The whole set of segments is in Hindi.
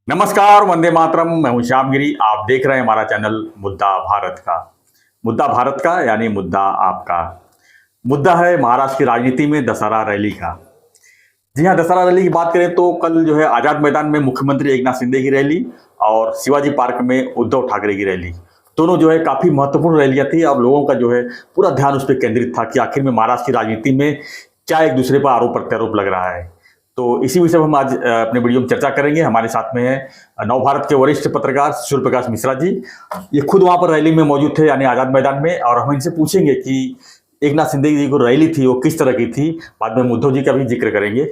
नमस्कार, वंदे मातरम। मैं हूं श्यामगिरी। आप देख रहे हैं हमारा चैनल मुद्दा भारत का। मुद्दा भारत का यानी मुद्दा आपका। मुद्दा है महाराष्ट्र की राजनीति में दशहरा रैली का। जी हां, दशहरा रैली की बात करें तो कल जो है आजाद मैदान में मुख्यमंत्री एकनाथ शिंदे की रैली और शिवाजी पार्क में उद्धव ठाकरे की रैली, दोनों जो है काफी महत्वपूर्ण रैलियां थी। और लोगों का जो है पूरा ध्यान उस पर केंद्रित था कि आखिर में महाराष्ट्र की राजनीति में क्या एक दूसरे पर आरोप प्रत्यारोप लग रहा है। तो इसी विषय पर हम आज अपने वीडियो में चर्चा करेंगे। हमारे साथ में है नवभारत के वरिष्ठ पत्रकार सूर्य प्रकाश मिश्रा जी। ये खुद वहां पर रैली में मौजूद थे यानी आजाद मैदान में, और हम इनसे पूछेंगे कि एकनाथ शिंदे जी को रैली थी वो किस तरह की थी। बाद में उद्धव जी का भी जिक्र करेंगे।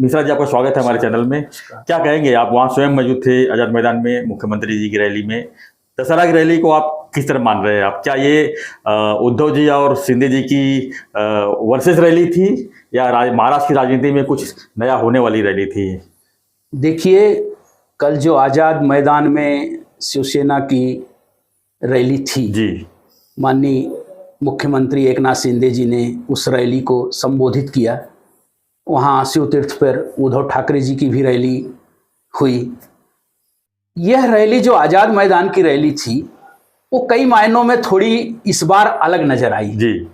मिश्रा जी, आपका स्वागत है हमारे चैनल में। क्या कहेंगे, आप वहाँ स्वयं मौजूद थे आजाद मैदान में मुख्यमंत्री जी की रैली में। दशहरा की रैली को आप किस तरह मान रहे हैं आप? क्या ये उद्धव जी और शिंदे जी की वर्सेस रैली थी या महाराष्ट्र की राजनीति में कुछ नया होने वाली रैली थी? देखिए, कल जो आज़ाद मैदान में शिवसेना की रैली थी जी, माननीय मुख्यमंत्री एकनाथ शिंदे जी ने उस रैली को संबोधित किया। वहाँ शिवतीर्थ पर उद्धव ठाकरे जी की भी रैली हुई। यह रैली जो आज़ाद मैदान की रैली थी वो कई मायनों में थोड़ी इस बार अलग नजर आई। जी,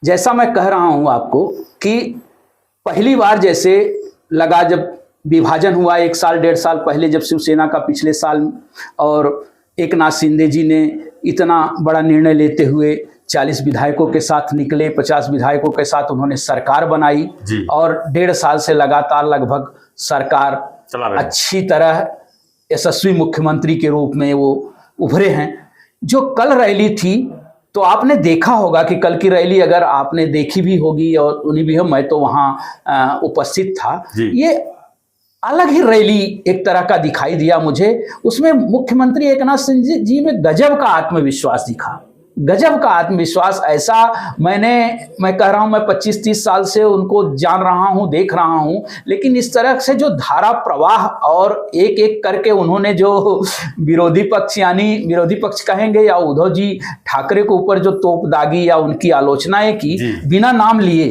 जैसा मैं कह रहा हूँ आपको कि पहली बार जैसे लगा जब विभाजन हुआ 1 साल 1.5 साल पहले, जब शिवसेना का पिछले साल और एकनाथ शिंदे जी ने इतना बड़ा निर्णय लेते हुए 40 विधायकों के साथ निकले, 50 विधायकों के साथ उन्होंने सरकार बनाई और 1.5 साल से लगातार लगभग सरकार अच्छी तरह यशस्वी मुख्यमंत्री के रूप में वो उभरे हैं। जो कल रैली थी तो आपने देखा होगा कि कल की रैली अगर आपने देखी भी होगी और उन्हीं भी हो, मैं तो वहाँ उपस्थित था। ये अलग ही रैली एक तरह का दिखाई दिया मुझे। उसमें मुख्यमंत्री एकनाथ शिंदे जी में गजब का आत्मविश्वास दिखा, गजब का आत्मविश्वास। ऐसा मैं कह रहा हूं, मैं 25-30 साल से उनको जान रहा हूं, देख रहा हूं, लेकिन इस तरह से जो धारा प्रवाह और एक एक करके उन्होंने जो विरोधी पक्ष यानी विरोधी पक्ष कहेंगे या उद्धव जी ठाकरे के ऊपर जो तोप दागी या उनकी आलोचनाएं की बिना नाम लिए,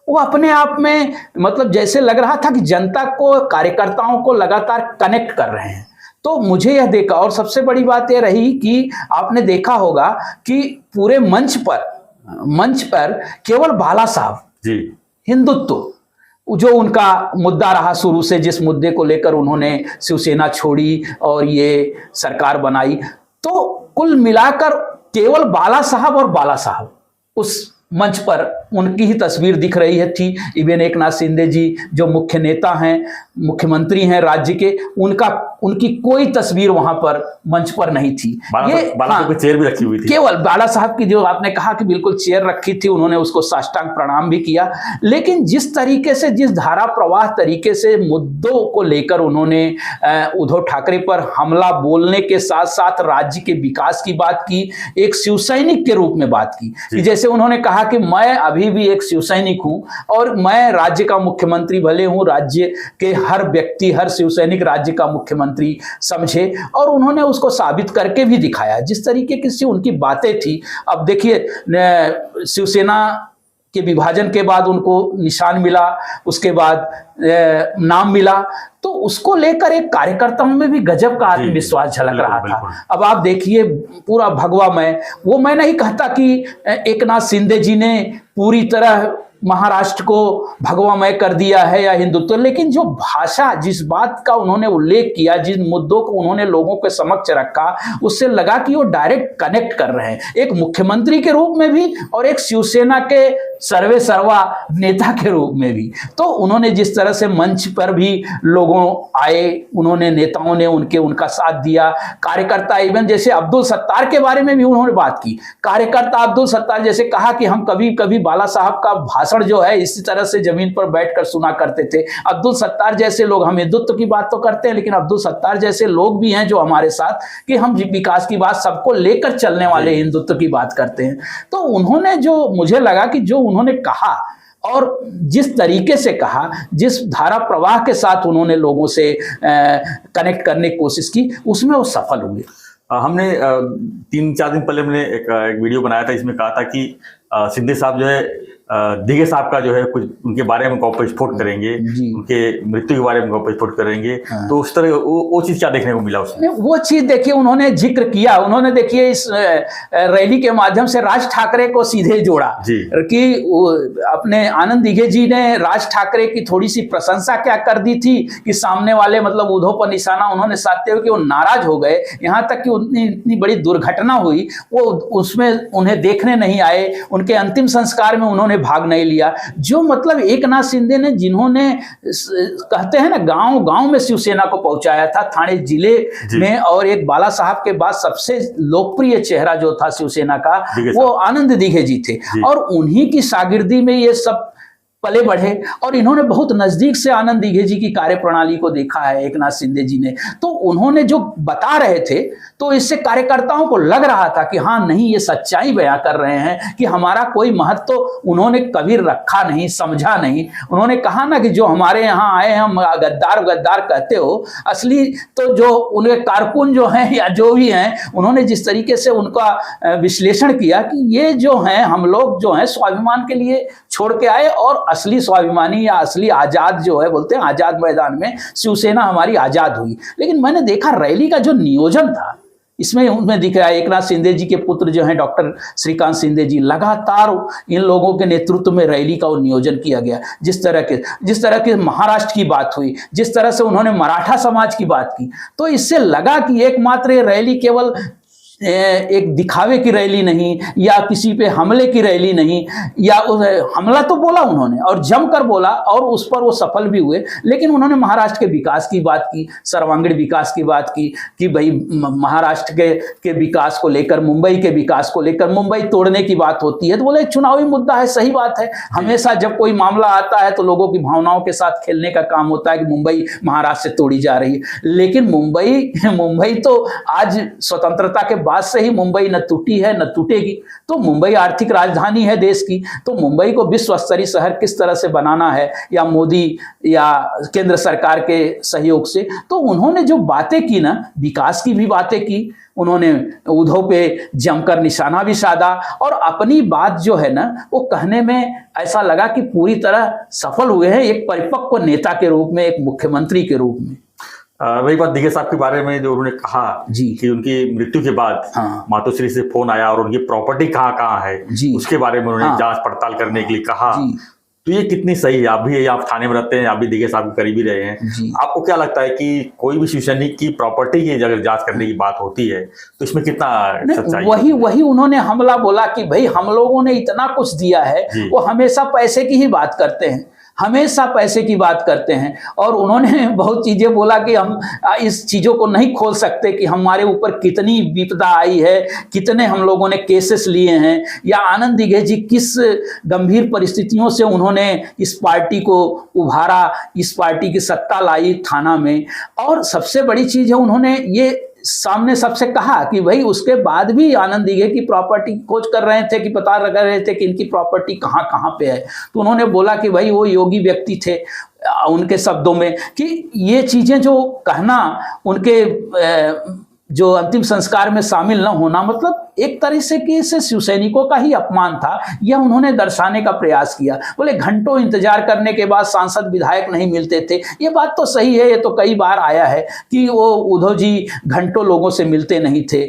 वो अपने आप में मतलब जैसे लग रहा था कि जनता को, कार्यकर्ताओं को लगातार कनेक्ट कर रहे हैं। तो मुझे यह देखा, और सबसे बड़ी बात यह रही कि आपने देखा होगा कि पूरे मंच पर केवल बाला साहब हिंदुत्व जो उनका मुद्दा रहा शुरू से, जिस मुद्दे को लेकर उन्होंने शिवसेना छोड़ी और ये सरकार बनाई, तो कुल मिलाकर केवल बाला साहब उस मंच पर उनकी ही तस्वीर दिख रही थी। इवन एकनाथ शिंदे जी जो मुख्य नेता हैं, मुख्यमंत्री हैं राज्य के, उनकी कोई तस्वीर वहां पर मंच पर नहीं थी। बाला साहब की चेयर भी रखी हुई थी। केवल बाला साहब की, जो आपने कहा कि बिल्कुल चेयर रखी थी, उन्होंने उसको साष्टांग प्रणाम भी किया। लेकिन जिस तरीके से, जिस धारा प्रवाह तरीके से मुद्दों को लेकर उन्होंने उद्धव ठाकरे पर हमला बोलने के साथ साथ राज्य के विकास की बात की, एक शिवसैनिक के रूप में बात की, कि जैसे उन्होंने कहा कि मैं अभी भी एक शिवसैनिक हूं और मैं राज्य का मुख्यमंत्री भले हूं, राज्य के हर व्यक्ति, हर शिवसैनिक राज्य का मुख्यमंत्री समझे, और उन्होंने उसको साबित करके भी दिखाया जिस तरीके की से उनकी बातें थी। अब देखिए, शिवसेना के विभाजन के बाद उनको निशान मिला, उसके बाद नाम मिला, तो उसको लेकर एक कार्यकर्ताओं में भी गजब का आत्मविश्वास झलक रहा था। अब आप देखिए पूरा भगवा वो मैं नहीं कहता कि एकनाथ शिंदे जी ने पूरी तरह महाराष्ट्र को भगवामय कर दिया है या हिंदुत्व, लेकिन जो भाषा, जिस बात का उन्होंने उल्लेख किया, जिन मुद्दों को उन्होंने लोगों के समक्ष रखा, उससे लगा कि वो डायरेक्ट कनेक्ट कर रहे हैं, एक मुख्यमंत्री के रूप में भी और एक शिवसेना के सर्वे सर्वा नेता के रूप में भी। तो उन्होंने जिस तरह से मंच पर भी लोगों आए, उन्होंने, नेताओं ने उनका साथ दिया, कार्यकर्ता, इवन जैसे अब्दुल सत्तार के बारे में भी उन्होंने बात की। कार्यकर्ता अब्दुल सत्तार जैसे कहा कि हम कभी कभी बाला साहब का भाषण जो है इसी तरह से जमीन पर बैठकर सुना करते थे। अब्दुल सत्तार जैसे लोग, हम हिंदुत्व की बात तो करते हैं, लेकिन अब्दुल सत्तार जैसे लोग भी हैं जो हमारे साथ, कि हम विकास की बात, सबको लेकर चलने वाले हिंदुत्व की बात करते हैं। तो उन्होंने, जो मुझे लगा कि जो उन्होंने कहा और जिस तरीके से कहा, जिस धारा प्रवाह के साथ उन्होंने लोगों से कनेक्ट करने की कोशिश की, उसमें वो सफल हुए। हमने 3-4 दिन पहले हमने एक वीडियो बनाया था, इसमें कहा था कि शिंदे साहब जो है दिघे साहब का जो है कुछ उनके बारे में गौप्यस्फोट करेंगे, जी। उनके मृत्यु के बारे में गौप्यस्फोट करेंगे, हाँ। तो उस तरह वो चीज़ क्या देखने को मिला उसमें? वो चीज देखिए उन्होंने जिक्र किया, उन्होंने देखिए इस रैली के माध्यम से राज ठाकरे को सीधे जोड़ा जी। कि अपने आनंद दिघे जी ने राज ठाकरे की थोड़ी सी प्रशंसा क्या कर दी थी कि सामने वाले मतलब उद्धव पर निशाना उन्होंने साधते हुए कि वो नाराज हो गए, यहाँ तक कि उतनी इतनी बड़ी दुर्घटना हुई वो उसमें उन्हें देखने नहीं आए, उनके अंतिम संस्कार में उन्होंने भाग नहीं लिया। जो मतलब एकनाथ शिंदे ने जिन्होंने कहते हैं ना गांव गांव में शिवसेना को पहुंचाया था, थाने जिले में, और एक बाला साहब के बाद सबसे लोकप्रिय चेहरा जो था शिवसेना का वो आनंद दिघे जी थे, और उन्हीं की शागिर्दी में ये सब पले बढ़े, और इन्होंने बहुत नजदीक से आनंद दिघे जी की कार्यप्रणाली को देखा है एकनाथ शिंदे जी ने। तो उन्होंने जो बता रहे थे तो इससे कार्यकर्ताओं को लग रहा था कि हाँ नहीं ये सच्चाई बयां कर रहे हैं कि हमारा कोई महत्व तो उन्होंने कभी रखा नहीं, समझा नहीं। उन्होंने कहा ना कि जो हमारे यहाँ आए हम गद्दार गद्दार कहते हो, असली तो जो उनके कारकुन जो हैं या जो भी हैं, उन्होंने जिस तरीके से उनका विश्लेषण किया कि ये जो हैं हम लोग जो हैं स्वाभिमान के लिए छोड़ के आए, और असली स्वाभिमानी या असली आजाद जो है, बोलते हैं आजाद मैदान में शिवसेना हमारी आजाद हुई। लेकिन मैंने देखा रैली का जो नियोजन था इसमें उनमें दिख रहा है एकनाथ शिंदे जी के पुत्र जो हैं डॉक्टर श्रीकांत शिंदे जी, लगातार इन लोगों के नेतृत्व में रैली का नियोजन किया गया। जिस तरह के महाराष्ट्र की बात हुई, जिस तरह से उन्होंने मराठा समाज की बात की, तो इससे लगा कि एकमात्र ये रैली केवल एक दिखावे की रैली नहीं या किसी पे हमले की रैली नहीं, या हमला तो बोला उन्होंने और जमकर बोला और उस पर वो सफल भी हुए, लेकिन उन्होंने महाराष्ट्र के विकास की बात की, सर्वांगीण विकास की बात की कि भाई महाराष्ट्र के विकास को लेकर, मुंबई के विकास को लेकर, मुंबई तोड़ने की बात होती है तो बोले चुनावी मुद्दा है, सही बात है। हमेशा जब कोई मामला आता है तो लोगों की भावनाओं के साथ खेलने का काम होता है कि मुंबई महाराष्ट्र से तोड़ी जा रही है, लेकिन मुंबई तो आज स्वतंत्रता के बाद से ही मुंबई न टूटी है न टूटेगी। तो मुंबई आर्थिक राजधानी है देश की, तो मुंबई को विश्व स्तरीय शहर किस तरह से बनाना है, या मोदी या केंद्र सरकार के सहयोग से, तो उन्होंने जो बातें की ना, विकास की भी बातें की, उन्होंने उद्धव पे जमकर निशाना भी साधा, और अपनी बात जो है ना वो कहने में ऐसा लगा कि पूरी तरह सफल हुए हैं एक परिपक्व नेता के रूप में, एक मुख्यमंत्री के रूप में। वही बात दिघे साहब के बारे में जो उन्होंने कहा जी कि उनकी मृत्यु के बाद हाँ। मातोश्री से फोन आया और उनकी प्रॉपर्टी कहाँ कहाँ है जी। उसके बारे में उन्होंने हाँ। जांच पड़ताल करने के लिए कहा जी। तो ये कितनी सही है? आप थाने में रहते हैं, आप भी दिघे साहब के करीब ही रहे हैं, आपको क्या लगता है कि कोई भी शिवसैनिक की प्रॉपर्टी की अगर जांच करने की बात होती है तो इसमें कितना सच्चाई? वही उन्होंने हमला बोला कि भाई हम लोगों ने इतना कुछ दिया है, वो हमेशा पैसे की ही बात करते हैं, हमेशा पैसे की बात करते हैं, और उन्होंने बहुत चीजें बोला कि हम इस चीजों को नहीं खोल सकते कि हमारे ऊपर कितनी विपदा आई है, कितने हम लोगों ने केसेस लिए हैं, या आनंद दिघे जी किस गंभीर परिस्थितियों से उन्होंने इस पार्टी को उभारा, इस पार्टी की सत्ता लाई थाना में। और सबसे बड़ी चीज है उन्होंने ये सामने सबसे कहा कि भाई उसके बाद भी आनंद दिघे की प्रॉपर्टी खोज कर रहे थे, कि पता लगा रहे थे कि इनकी प्रॉपर्टी कहाँ कहाँ पे है। तो उन्होंने बोला कि भाई वो योगी व्यक्ति थे, उनके शब्दों में, कि ये चीजें जो कहना उनके जो अंतिम संस्कार में शामिल न होना, मतलब एक तरह से कि इससे शिवसैनिकों का ही अपमान था, यह उन्होंने दर्शाने का प्रयास किया। बोले घंटों इंतजार करने के बाद सांसद विधायक नहीं मिलते थे, ये बात तो सही है, ये तो कई बार आया है कि वो उद्धव जी घंटों लोगों से मिलते नहीं थे,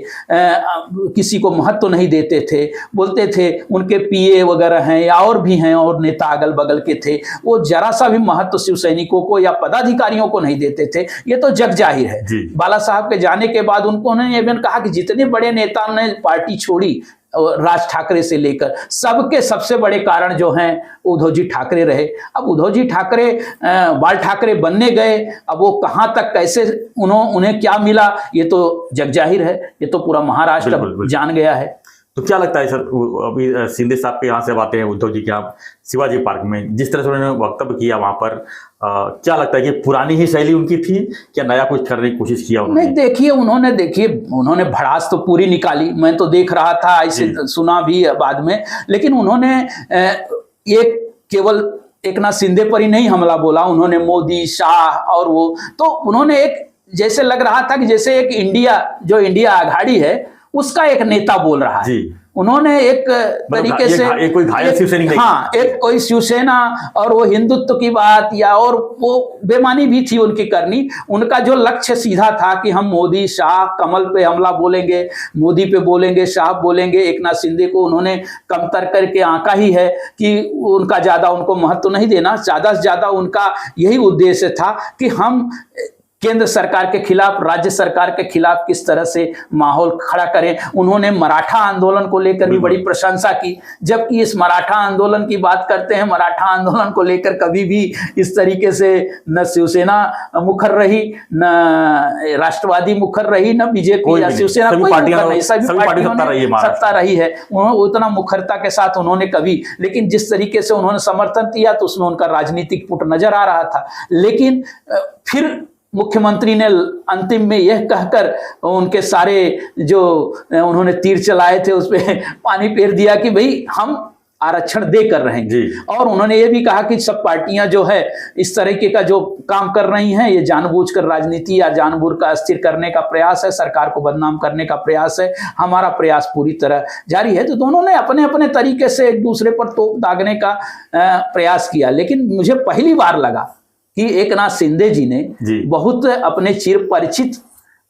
किसी को महत्व नहीं देते थे, बोलते थे उनके पीए वगैरह हैं या और भी हैं और नेता अगल बगल के थे, वो जरा सा भी महत्व शिवसैनिकों को या पदाधिकारियों को नहीं देते थे, ये तो जग जाहिर है। बाला साहब के जाने के बाद उन्होंने ये भी कहा कि जितने बड़े नेताओं ने पार्टी छोड़ी राज ठाकरे से लेकर, सबके सबसे बड़े कारण जो हैं उद्धव जी ठाकरे रहे। अब उद्धव जी ठाकरे बाल ठाकरे बनने गए, अब वो कहां तक कैसे उन्हें क्या मिला ये तो जग जाहिर है, ये तो पूरा महाराष्ट्र जान गया है। तो क्या लगता है सर, अभी शिंदे साहब के यहाँ से बातें हैं उद्धव जी के यहाँ शिवाजी पार्क में, जिस तरह से उन्होंने वक्तव्य किया वहां पर, क्या लगता है कि पुरानी ही शैली उनकी थी, क्या नया कुछ करने की कोशिश किया उन्होंने? नहीं, उन्होंने भड़ास तो पूरी निकाली, मैं तो देख रहा था, ऐसे सुना भी बाद में, लेकिन उन्होंने एक केवल एकनाथ शिंदे पर ही नहीं हमला बोला, उन्होंने मोदी, शाह और वो, तो उन्होंने एक जैसे लग रहा था कि जैसे एक इंडिया आघाड़ी है उसका एक नेता बोल रहा है। जी। उन्होंने एक तरीके से एक कोई घायल शिवसैनिक नहीं। हाँ, एक कोई शिवसेना और वो हिंदुत्व की बात या और वो बेमानी भी थी उनकी करनी। उनका जो लक्ष्य सीधा था कि हम मोदी शाह कमल पे हमला बोलेंगे, मोदी पे बोलेंगे, शाह बोलेंगे। एकनाथ शिंदे को उन्होंने कमतर करके आंका ही है कि उनका ज्यादा उनको महत्व नहीं देना। ज्यादा से ज्यादा उनका यही उद्देश्य था कि हम केंद्र सरकार के खिलाफ, राज्य सरकार के खिलाफ किस तरह से माहौल खड़ा करें। उन्होंने मराठा आंदोलन को लेकर भी बड़ी प्रशंसा की, जबकि इस मराठा आंदोलन की बात करते हैं, मराठा आंदोलन को लेकर कभी भी इस तरीके से न शिवसेना मुखर रही, न राष्ट्रवादी मुखर रही, न बीजेपी या शिवसेना, कोई मुखर नहीं। सभी पार्टियों ने सत्ता रही है, उतना मुखरता के साथ उन्होंने कभी, लेकिन जिस तरीके से उन्होंने समर्थन किया तो उसमें उनका राजनीतिक पुट नजर आ रहा था। लेकिन फिर मुख्यमंत्री ने अंतिम में यह कहकर उनके सारे जो उन्होंने तीर चलाए थे उस पर पानी फेर दिया कि भाई हम आरक्षण दे कर रहेंगे। और उन्होंने ये भी कहा कि सब पार्टियां जो है इस तरीके का जो काम कर रही हैं, ये जानबूझकर राजनीति या जानबूझ का अस्थिर करने का प्रयास है, सरकार को बदनाम करने का प्रयास है। हमारा प्रयास पूरी तरह जारी है। तो दोनों ने अपने अपने तरीके से एक दूसरे पर तोप दागने का प्रयास किया। लेकिन मुझे पहली बार लगा कि एकनाथ शिंदे जी ने बहुत अपने चिर परिचित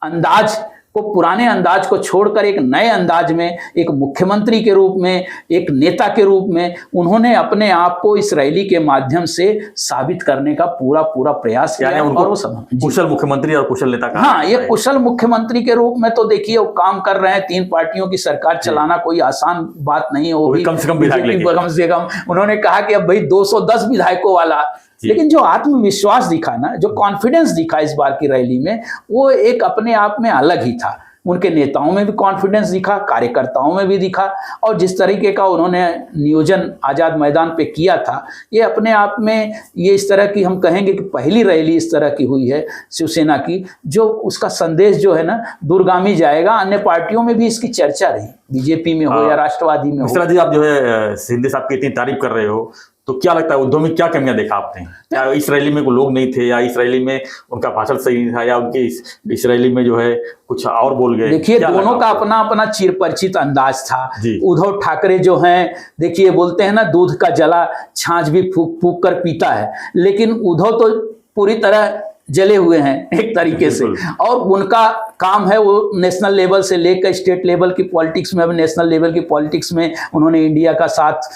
अंदाज को, पुराने अंदाज को छोड़कर एक नए अंदाज में, एक मुख्यमंत्री के रूप में, एक नेता के रूप में उन्होंने अपने आप को इस रैली के माध्यम से साबित करने का पूरा प्रयास किया। और वो कुशल मुख्यमंत्री और कुशल नेता का, हाँ, ये कुशल मुख्यमंत्री के रूप में तो देखिए वो काम कर रहे हैं। 3 पार्टियों की सरकार चलाना कोई आसान बात नहीं है। वो भी कम से कम उन्होंने कहा कि अब भाई 210 विधायकों वाला। लेकिन जो आत्मविश्वास दिखा ना, जो कॉन्फिडेंस दिखा इस बार की रैली में, वो एक अपने आप में अलग ही था। उनके नेताओं में भी कॉन्फिडेंस दिखा, कार्यकर्ताओं में भी दिखा, और जिस तरीके का उन्होंने नियोजन आज़ाद मैदान पे किया था, ये अपने आप में, ये इस तरह की हम कहेंगे कि पहली रैली इस तरह की हुई है शिवसेना की, जो उसका संदेश जो है ना दूरगामी जाएगा। अन्य पार्टियों में भी इसकी चर्चा रही, बीजेपी में हो या राष्ट्रवादी में हो। मिश्रा जी, आप जो है शिंदे साहब की इतनी तारीफ कर रहे हो, तो क्या लगता है उद्धव में क्या कमियां देखा आपने? क्या इस रैली में कोई लोग नहीं थे, या इस रैली में उनका भाषण सही नहीं था, या उनके इस रैली में जो है कुछ और बोल गए? देखिए, दोनों का अपना अपना चिर परिचित अंदाज था। उद्धव ठाकरे जो हैं, देखिए बोलते हैं ना, दूध का जला छाछ भी फूक फूक कर पीता है। लेकिन उद्धव तो पूरी तरह जले हुए हैं एक तरीके से, और उनका काम है वो नेशनल लेवल से लेकर स्टेट लेवल की पॉलिटिक्स में, अब नेशनल लेवल की पॉलिटिक्स में उन्होंने इंडिया का साथ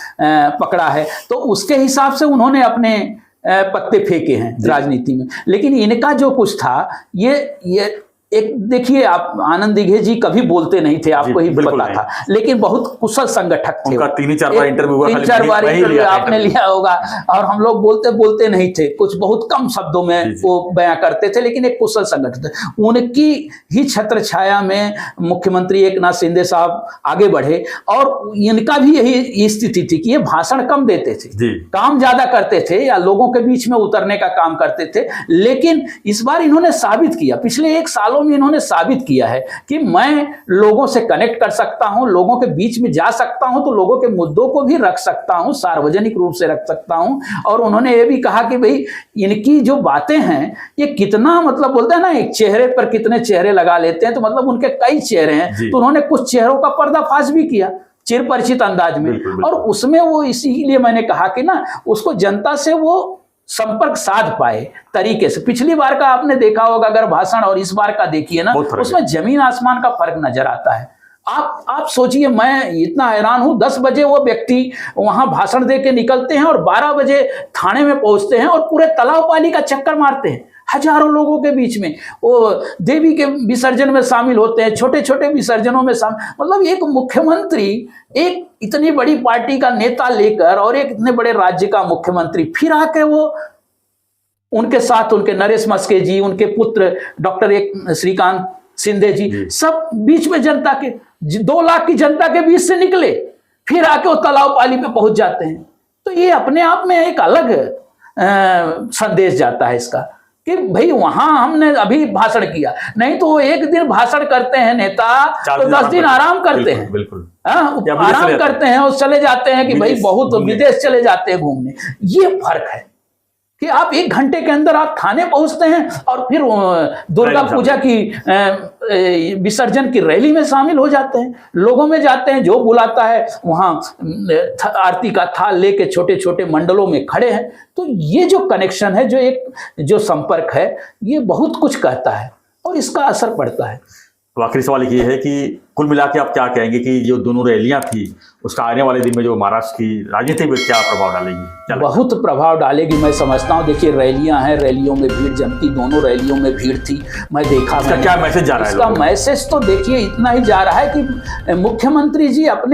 पकड़ा है। तो उसके हिसाब से उन्होंने अपने पत्ते फेंके हैं राजनीति में। लेकिन इनका जो कुछ था, ये एक देखिए, आप आनंद दिघे जी कभी बोलते नहीं थे, आपको ही पता था, लेकिन बहुत कुशल संगठक थे। उनका 3-4 बार इंटरव्यू हुआ, 3-4 बार इंटरव्यू आपने लिया होगा। और हम लोग बोलते नहीं थे, कुछ बहुत कम शब्दों में वो बयां करते थे, लेकिन एक कुशल संगठक थे। उनकी ही छत्र छाया में मुख्यमंत्री एकनाथ शिंदे साहब आगे बढ़े, और इनका भी यही स्थिति थी कि ये भाषण कम देते थे, काम ज्यादा करते थे, या लोगों के बीच में उतरने का काम करते थे। लेकिन इस बार इन्होंने साबित किया, पिछले 1 सालों में इन्होंने साबित किया है कि मैं लोगों से कनेक्ट कर सकता हूं, लोगों के बीच में जा सकता हूं, तो लोगों के मुद्दों को भी रख सकता हूं, सार्वजनिक रूप से रख सकता हूं। और उन्होंने ये भी कहा कि भाई इनकी जो बातें हैं, ये कितना, मतलब बोलते हैं ना, एक चेहरे पर कितने चेहरे लगा लेते हैं, तो मतलब उनके कई चेहरे हैं। तो उन्होंने कुछ चेहरों का पर्दाफाश भी किया चिर परिचित अंदाज में। और उसमें वो, इसीलिए मैंने कहा कि ना, उसको जनता से वो संपर्क साध पाए तरीके से। पिछली बार का आपने देखा होगा अगर भाषण, और इस बार का देखिए ना, उसमें जमीन आसमान का फर्क नजर आता है। आप सोचिए, मैं इतना हैरान हूं, 10 बजे वो व्यक्ति वहां भाषण दे के निकलते हैं और 12 बजे थाने में पहुंचते हैं और पूरे तालाब पाली का चक्कर मारते हैं, हजारों लोगों के बीच में। वो देवी के विसर्जन में शामिल होते हैं, छोटे छोटे विसर्जनों में शामिल। मतलब एक मुख्यमंत्री, एक इतनी बड़ी पार्टी का नेता लेकर, और एक इतने बड़े राज्य का मुख्यमंत्री, फिर आके वो उनके साथ उनके नरेश मस्के जी, उनके पुत्र डॉक्टर श्रीकांत शिंदे जी, सब बीच में जनता के 2 लाख की जनता के बीच से निकले, फिर आके वो तालाब पाली पे पहुंच जाते हैं। तो ये अपने आप में एक अलग संदेश जाता है इसका कि भाई वहां हमने अभी भाषण किया, नहीं तो वो एक दिन भाषण करते हैं नेता, तो 10 दिन आराम करते हैं। बिल्कुल आराम करते हैं और चले जाते हैं कि भाई बहुत विदेश चले जाते हैं घूमने। ये फर्क है कि आप 1 घंटे के अंदर आप थाने पहुंचते हैं और फिर दुर्गा पूजा की विसर्जन की रैली में शामिल हो जाते हैं, लोगों में जाते हैं, जो बुलाता है वहां आरती का थाल लेके छोटे छोटे मंडलों में खड़े हैं। तो ये जो कनेक्शन है, जो संपर्क है, ये बहुत कुछ कहता है और इसका असर पड़ता है। तो आखिरी सवाल ये है कि कुल मिला के आप क्या कहेंगे कि जो दोनों रैलियां थी उसका आने वाले दिन में जो महाराष्ट्र की राजनीति में क्या प्रभाव डालेगी? बहुत प्रभाव डालेगी, मैं समझता हूँ। देखिए, रैलियां हैं, रैलियों में भीड़ जमती, दोनों रैलियों में भीड़ थी, मैं देखा। क्या मैसेज जा रहा है? इसका मैसेज तो देखिए इतना ही जा रहा है कि मुख्यमंत्री जी अपने